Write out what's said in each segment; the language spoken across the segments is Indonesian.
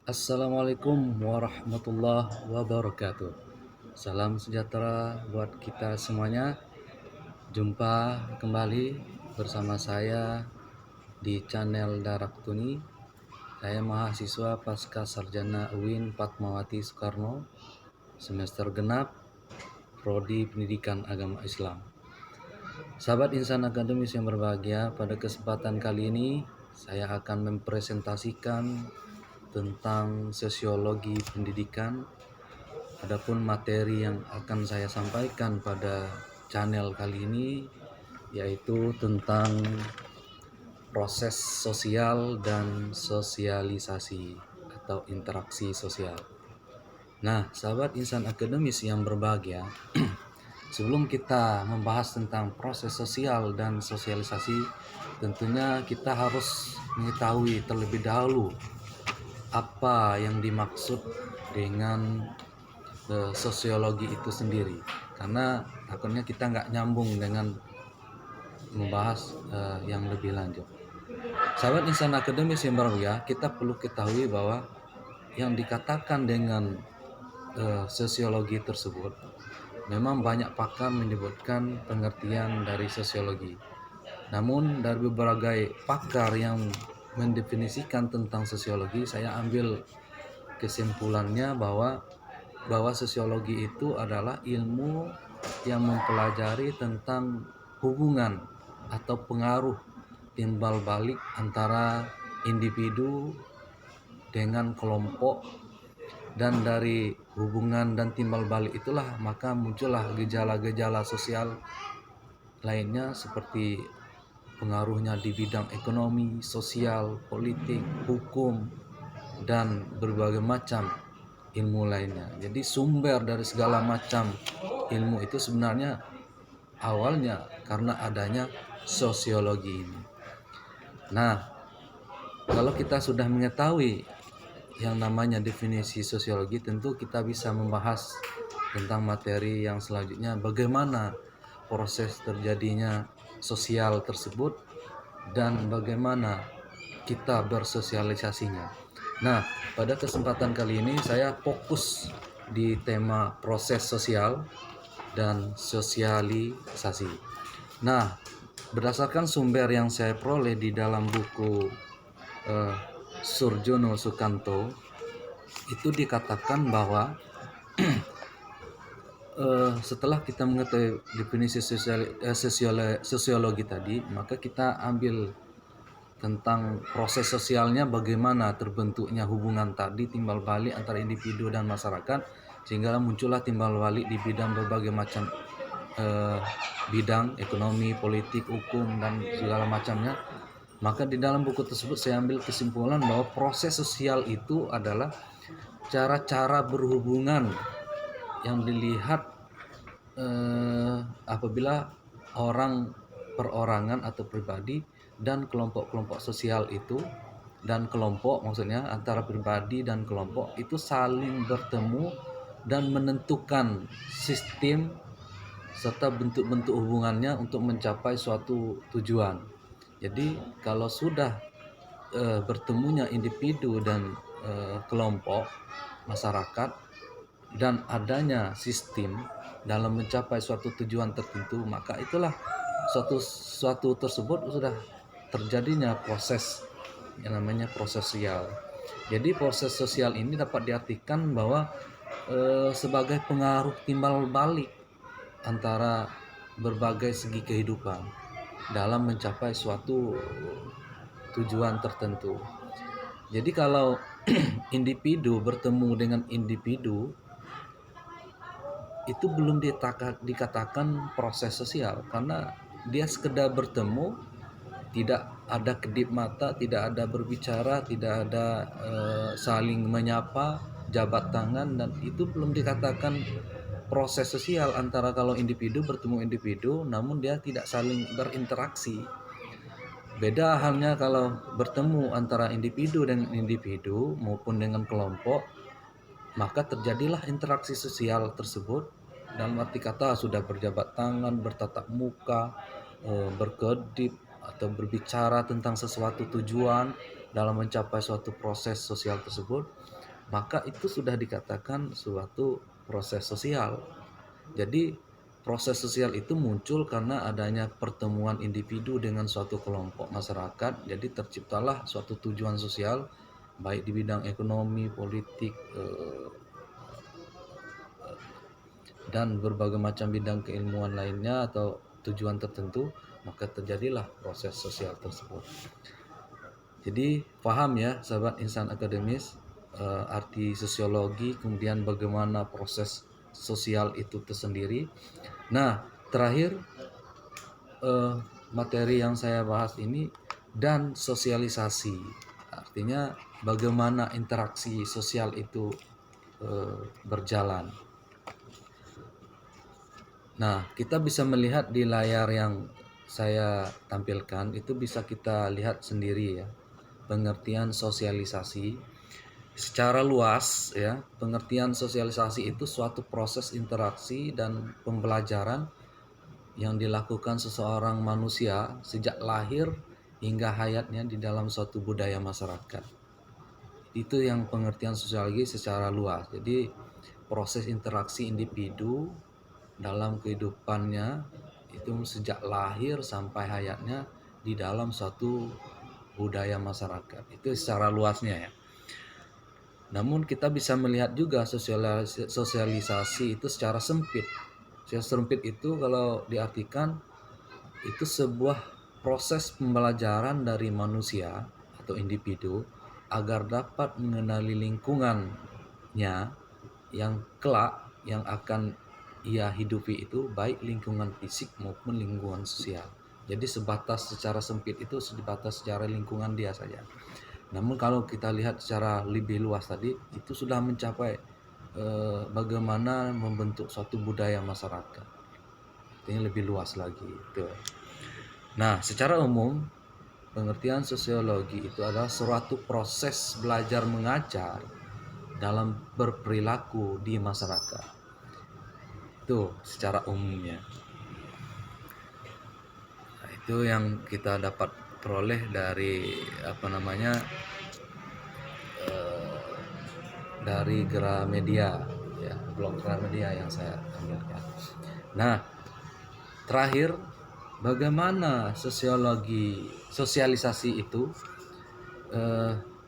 Assalamualaikum warahmatullahi wabarakatuh. Salam sejahtera buat kita semuanya. Jumpa kembali bersama saya di channel Darak Tuni. Saya mahasiswa pasca sarjana UIN Fatmawati Soekarno, semester genap, Prodi Pendidikan Agama Islam. Sahabat insan akademis yang berbahagia, pada kesempatan kali ini saya akan mempresentasikan tentang sosiologi pendidikan. Adapun materi yang akan saya sampaikan pada channel kali ini yaitu tentang proses sosial dan sosialisasi atau interaksi sosial. Nah, sahabat insan akademis yang berbahagia, sebelum kita membahas tentang proses sosial dan sosialisasi, tentunya kita harus mengetahui terlebih dahulu apa yang dimaksud dengan sosiologi itu sendiri, karena takutnya kita nggak nyambung dengan membahas yang lebih lanjut. Sahabat insan akademis yang berbahagia, kita perlu ketahui bahwa yang dikatakan dengan sosiologi tersebut, memang banyak pakar menyebutkan pengertian dari sosiologi. Namun dari berbagai pakar yang mendefinisikan tentang sosiologi, saya ambil kesimpulannya bahwa sosiologi itu adalah ilmu yang mempelajari tentang hubungan atau pengaruh timbal balik antara individu dengan kelompok, dan dari hubungan dan timbal balik itulah maka muncullah gejala-gejala sosial lainnya seperti pengaruhnya di bidang ekonomi, sosial, politik, hukum, dan berbagai macam ilmu lainnya. Jadi sumber dari segala macam ilmu itu sebenarnya awalnya karena adanya sosiologi ini. Nah, kalau kita sudah mengetahui yang namanya definisi sosiologi, tentu kita bisa membahas tentang materi yang selanjutnya, bagaimana proses terjadinya sosial tersebut dan bagaimana kita bersosialisasinya. Nah, pada kesempatan kali ini saya fokus di tema proses sosial dan sosialisasi. Nah, berdasarkan sumber yang saya peroleh di dalam buku Surjono Sukanto, itu dikatakan bahwa setelah kita mengetahui definisi sosiologi tadi, maka kita ambil tentang proses sosialnya, bagaimana terbentuknya hubungan tadi, timbal balik antara individu dan masyarakat, sehingga muncullah timbal balik di bidang berbagai macam bidang ekonomi, politik, hukum, dan segala macamnya. Maka di dalam buku tersebut saya ambil kesimpulan bahwa proses sosial itu adalah cara-cara berhubungan yang dilihat apabila orang, perorangan atau pribadi dan kelompok-kelompok sosial itu, dan kelompok maksudnya antara pribadi dan kelompok itu saling bertemu dan menentukan sistem serta bentuk-bentuk hubungannya untuk mencapai suatu tujuan. Jadi kalau sudah bertemunya individu dan kelompok masyarakat dan adanya sistem dalam mencapai suatu tujuan tertentu, maka itulah suatu tersebut sudah terjadinya proses yang namanya proses sosial. Jadi proses sosial ini dapat diartikan bahwa sebagai pengaruh timbal balik antara berbagai segi kehidupan dalam mencapai suatu tujuan tertentu. Jadi kalau individu bertemu dengan individu, itu belum dikatakan proses sosial, karena dia sekedar bertemu, tidak ada kedip mata, tidak ada berbicara, tidak ada saling menyapa, jabat tangan, dan itu belum dikatakan proses sosial antara kalau individu bertemu individu namun dia tidak saling berinteraksi. Beda halnya kalau bertemu antara individu dengan individu maupun dengan kelompok, maka terjadilah interaksi sosial tersebut dalam arti kata sudah berjabat tangan, bertatap muka, berkedip atau berbicara tentang sesuatu tujuan, dalam mencapai suatu proses sosial tersebut, maka itu sudah dikatakan suatu proses sosial. Jadi proses sosial itu muncul karena adanya pertemuan individu dengan suatu kelompok masyarakat. Jadi terciptalah suatu tujuan sosial baik di bidang ekonomi, politik, dan berbagai macam bidang keilmuan lainnya atau tujuan tertentu, maka terjadilah proses sosial tersebut. Jadi paham ya sahabat insan akademis, arti sosiologi, kemudian bagaimana proses sosial itu tersendiri. Nah, terakhir materi yang saya bahas ini dan sosialisasi, artinya bagaimana interaksi sosial itu berjalan. Nah, kita bisa melihat di layar yang saya tampilkan, itu bisa kita lihat sendiri ya, pengertian sosialisasi secara luas ya. Pengertian sosialisasi itu suatu proses interaksi dan pembelajaran yang dilakukan seseorang manusia sejak lahir hingga hayatnya di dalam suatu budaya masyarakat. Itu yang pengertian sosiologi secara luas. Jadi proses interaksi individu dalam kehidupannya itu sejak lahir sampai hayatnya di dalam suatu budaya masyarakat. Itu secara luasnya ya. Namun kita bisa melihat juga sosialisasi itu secara sempit. Secara sempit itu kalau diartikan itu sebuah proses pembelajaran dari manusia atau individu agar dapat mengenali lingkungannya yang kelak yang akan ia hidupi itu, baik lingkungan fisik maupun lingkungan sosial. Jadi secara sempit itu sebatas secara lingkungan dia saja. Namun kalau kita lihat secara lebih luas tadi, itu sudah mencapai bagaimana membentuk suatu budaya masyarakat. Ini lebih luas lagi itu. Nah, secara umum pengertian sosiologi itu adalah suatu proses belajar mengajar dalam berperilaku di masyarakat. Itu secara umumnya. Nah, itu yang kita dapat peroleh dari dari Gramedia ya, blog Gramedia yang saya ambilkan. Nah, terakhir, bagaimana sosialisasi itu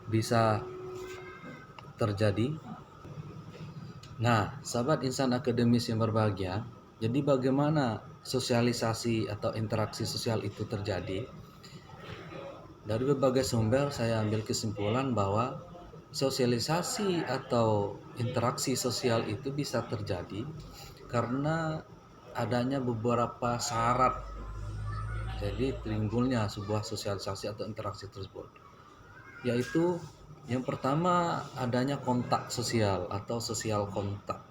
bisa terjadi? Nah, sahabat insan akademis yang berbahagia, jadi bagaimana sosialisasi atau interaksi sosial itu terjadi? Dari berbagai sumber saya ambil kesimpulan bahwa sosialisasi atau interaksi sosial itu bisa terjadi karena adanya beberapa syarat. Jadi timbulnya sebuah sosialisasi atau interaksi tersebut, yaitu yang pertama adanya kontak sosial atau sosial kontak.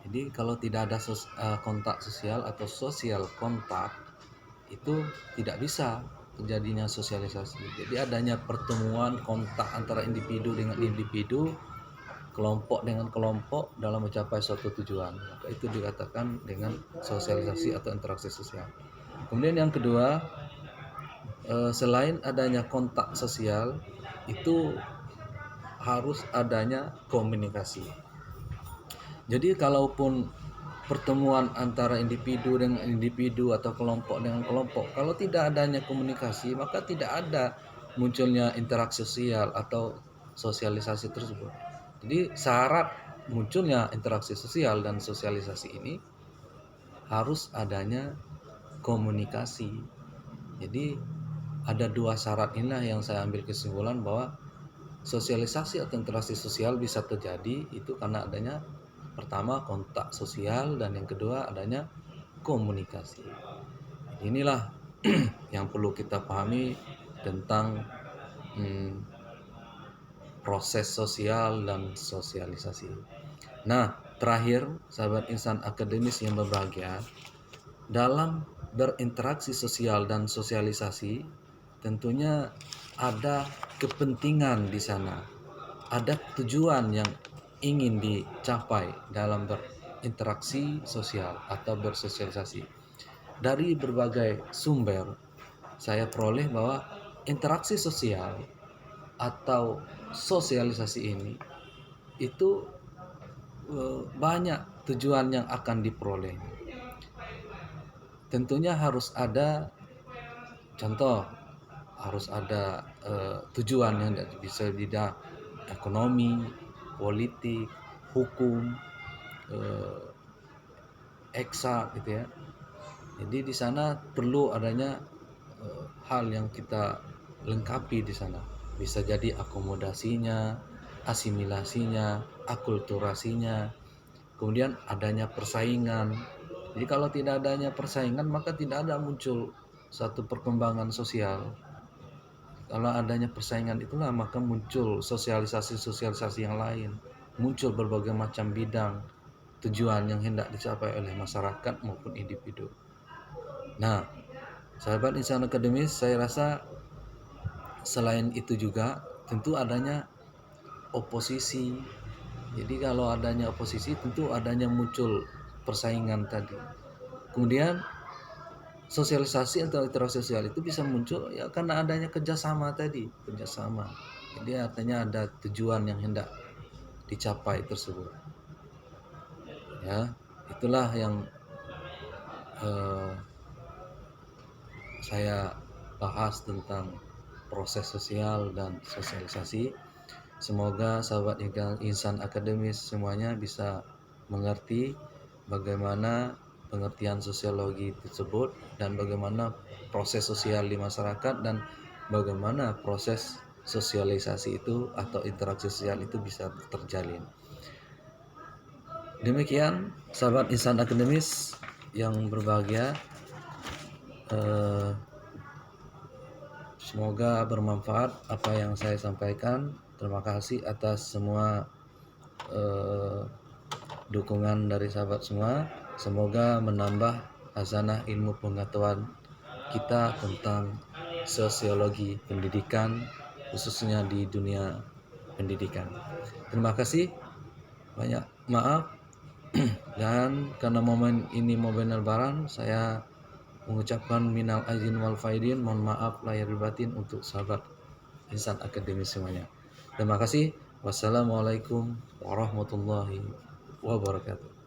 Jadi kalau tidak ada kontak sosial atau sosial kontak, itu tidak bisa terjadinya sosialisasi. Jadi adanya pertemuan kontak antara individu dengan individu, kelompok dengan kelompok dalam mencapai suatu tujuan. Maka itu dikatakan dengan sosialisasi atau interaksi sosial. Kemudian yang kedua, selain adanya kontak sosial, itu harus adanya komunikasi. Jadi kalaupun pertemuan antara individu dengan individu atau kelompok dengan kelompok, kalau tidak adanya komunikasi, maka tidak ada munculnya interaksi sosial atau sosialisasi tersebut. Jadi syarat munculnya interaksi sosial dan sosialisasi ini harus adanya komunikasi. Jadi ada dua syarat inilah yang saya ambil kesimpulan bahwa sosialisasi atau interaksi sosial bisa terjadi itu karena adanya pertama kontak sosial dan yang kedua adanya komunikasi. Inilah yang perlu kita pahami tentang proses sosial dan sosialisasi. Nah, terakhir sahabat insan akademis yang berbahagia, dalam berinteraksi sosial dan sosialisasi tentunya ada kepentingan di sana, ada tujuan yang ingin dicapai dalam berinteraksi sosial atau bersosialisasi. Dari berbagai sumber saya peroleh bahwa interaksi sosial atau sosialisasi ini itu banyak tujuan yang akan diperoleh. Tentunya harus ada contoh, harus ada tujuan yang bisa bidang ekonomi, politik, hukum, eksak gitu ya. Jadi di sana perlu adanya hal yang kita lengkapi di sana. Bisa jadi akomodasinya, asimilasinya, akulturasinya, kemudian adanya persaingan. Jadi kalau tidak adanya persaingan maka tidak ada muncul satu perkembangan sosial. Kalau adanya persaingan itulah maka muncul sosialisasi-sosialisasi yang lain, muncul berbagai macam bidang tujuan yang hendak dicapai oleh masyarakat maupun individu. Nah, sahabat Insan Akademis, saya rasa selain itu juga tentu adanya oposisi. Jadi kalau adanya oposisi tentu adanya muncul persaingan tadi. Kemudian sosialisasi atau interaksi sosial itu bisa muncul ya karena adanya kerjasama tadi, kerjasama. Jadi artinya ada tujuan yang hendak dicapai tersebut. Ya, itulah yang saya bahas tentang proses sosial dan sosialisasi. Semoga sahabat Insan Akademis semuanya bisa mengerti bagaimana pengertian sosiologi tersebut dan bagaimana proses sosial di masyarakat dan bagaimana proses sosialisasi itu atau interaksi sosial itu bisa terjalin. Demikian sahabat Insan Akademis yang berbahagia. Semoga bermanfaat apa yang saya sampaikan. Terima kasih atas semua dukungan dari sahabat semua. Semoga menambah hazanah ilmu pengetahuan kita tentang sosiologi pendidikan, khususnya di dunia pendidikan. Terima kasih. Banyak maaf. Dan karena momen ini momen lebaran, saya mengucapkan minal aizin wal faidin, mohon maaf lahir batin untuk sahabat Insan Akademis semuanya. Terima kasih. Wassalamualaikum warahmatullahi wabarakatuh.